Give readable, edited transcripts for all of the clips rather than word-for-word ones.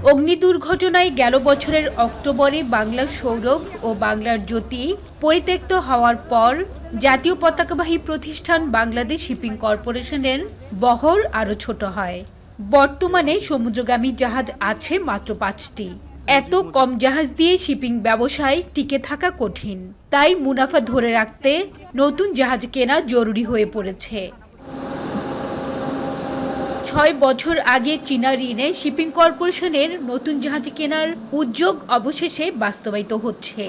অগ্নি দুর্ঘটনায় গেল বছরের অক্টোবরে বাংলার সৌরভ ও বাংলার জ্যোতি পরিত্যক্ত হওয়ার পর জাতীয় পতাকাবাহী প্রতিষ্ঠান বাংলাদেশ শিপিং কর্পোরেশনের বহর আরও ছোট হয়। বর্তমানে সমুদ্রগামী জাহাজ আছে মাত্র 5টি। এত কম জাহাজ দিয়ে শিপিং ব্যবসায় টিকে থাকা কঠিন, তাই মুনাফা ধরে রাখতে নতুন জাহাজ কেনা জরুরি হয়ে পড়েছে। 6 বছর আগে চীনা ঋণে শিপিং কর্পোরেশনের নতুন জাহাজ কেনার উদ্যোগ অবশেষে বাস্তবায়িত হচ্ছে।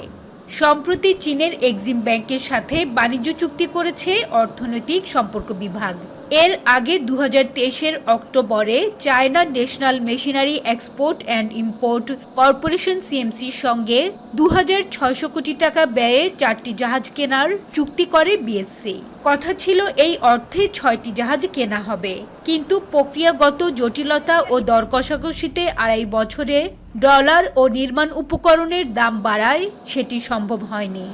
সম্প্রতি চীনের এক্সিম ব্যাংকের সাথে বাণিজ্য চুক্তি করেছে অর্থনৈতিক সম্পর্ক বিভাগ। এর আগে 2023-এর অক্টোবরে China National Machinery Export and Import Corporation সিএমসির সঙ্গে 2600 কোটি টাকা ব্যয়ে 4টি জাহাজ কেনার চুক্তি করে বিএসসি। কথা ছিল এই অর্থে 6টি জাহাজ কেনা হবে, কিন্তু প্রক্রিয়াগত জটিলতা ও দর কষাকষিতে 2.5 বছরে ডলার ও নির্মাণ উপকরণের দাম বাড়ায় সেটি সম্ভব হয়নি।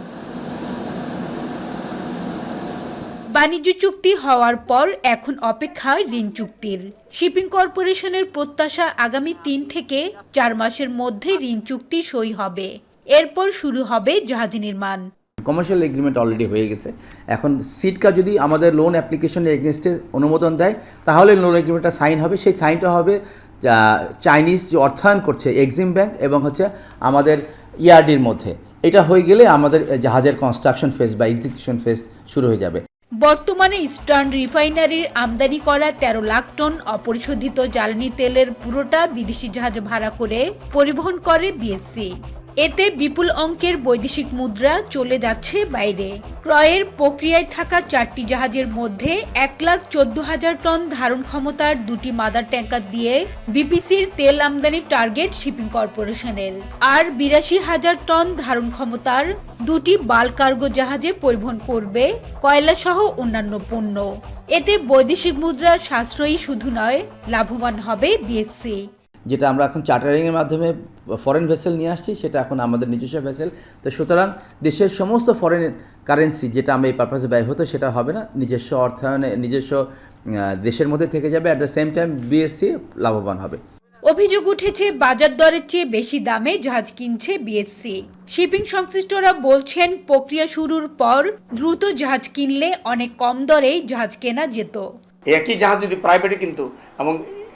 বাণিজ্য চুক্তি হওয়ার পর এখন অপেক্ষা ঋণ চুক্তির। শিপিং কর্পোরেশনের প্রত্যাশা আগামী 3 থেকে 4 মাসের মধ্যে ঋণ চুক্তি সই হবে। এরপর শুরু হবে জাহাজ নির্মাণ। কমার্শিয়াল এগ্রিমেন্ট অলরেডি হয়ে গেছে। এখন সিটকা যদি আমাদের লোন অ্যাপ্লিকেশনের এগেনস্টে অনুমোদন দেয়, তাহলে লোন এগ্রিমেন্টটা সাইন হবে। সেই সাইনটা হবে চাইনিজ যে অর্থায়ন করছে এক্সিম ব্যাংক এবং আমাদের ইআরডির মধ্যে। এটা হয়ে গেলে আমাদের জাহাজের কনস্ট্রাকশন ফেজ বা এক্সিকিউশন ফেজ শুরু হয়ে যাবে। বর্তমানে ইস্টার্ন রিফাইনারির আমদানি করা 13 লাখ টন অপরিশোধিত জ্বালানি তেলের পুরোটা বিদেশি জাহাজ ভাড়া করে পরিবহন করে বিএসসি। এতে বিপুল অঙ্কের বৈদেশিক মুদ্রা চলে যাচ্ছে বাইরে। ক্রয়ের প্রক্রিয়ায় থাকা 4টি জাহাজের মধ্যে 1,14,000 টন ধারণ ক্ষমতার 2টি মাদার ট্যাঙ্কার দিয়ে বিপিসির তেল আমদানির টার্গেট শিপিং কর্পোরেশনের, আর 82,000 টন ধারণ ক্ষমতার 2টি বাল্ক কার্গো জাহাজে পরিবহন করবে কয়লা সহ অন্যান্য পণ্য। এতে বৈদেশিক মুদ্রার সাশ্রয়ী শুধু নয়, লাভবান হবে বিএসসি। যেটা আমরা এখন চার্টারিংয়ের মাধ্যমে ফরেন ভেসেল নিয়ে আসছি, সেটা এখন আমাদের নিজস্ব ভেসেল। তো সুতরাং দেশের সমস্ত ফরেন কারেন্সি যেটা আমরা এই পারপাসে ব্যয় হতো সেটা হবে না, নিজস্ব অর্থায়নে নিজস্ব দেশের মধ্যে থেকে যাবে। At the same time BSc লাভবান হবে। অভিযোগ উঠেছে বাজার দরের চেয়ে বেশি দামে জাহাজ কিনছে বিএসসি। শিপিং সংশ্লিষ্টরা বলছেন প্রক্রিয়া শুরুর পর দ্রুত জাহাজ কিনলে অনেক কম দরেই জাহাজ কেনা যেত। একই জাহাজ যদি প্রাইভেটে কিনতো এবং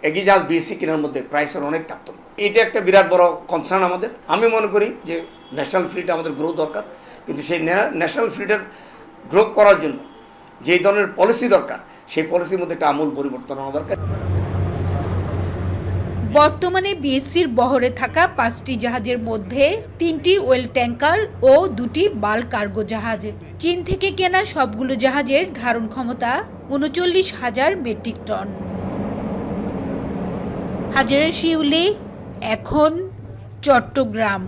একই জাহাজ বিএসসি কেনার মধ্যে প্রাইসের অনেক তারতম্য। এটা একটা বিরাট বড় কনসার্ন আমাদের। আমি মনে করি যে ন্যাশনাল ফ্লিট আমাদের গ্রোথ দরকার, কিন্তু সেই ন্যাশনাল ফ্লিটের গ্রোথ করার জন্য যে ধরনের পলিসি দরকার, সেই পলিসির মধ্যে একটা আমূল পরিবর্তন হওয়া দরকার। বর্তমানে বিএসসির বহরে থাকা 5টি জাহাজের মধ্যে 3টি ওয়েল ট্যাঙ্কার ও 2টি বাল্ক কার্গো জাহাজ। চীন থেকে কেনা সবগুলো জাহাজের ধারণ ক্ষমতা 39,000 মেট্রিক টন। হাজারে শিউলি, এখন চট্টগ্রাম।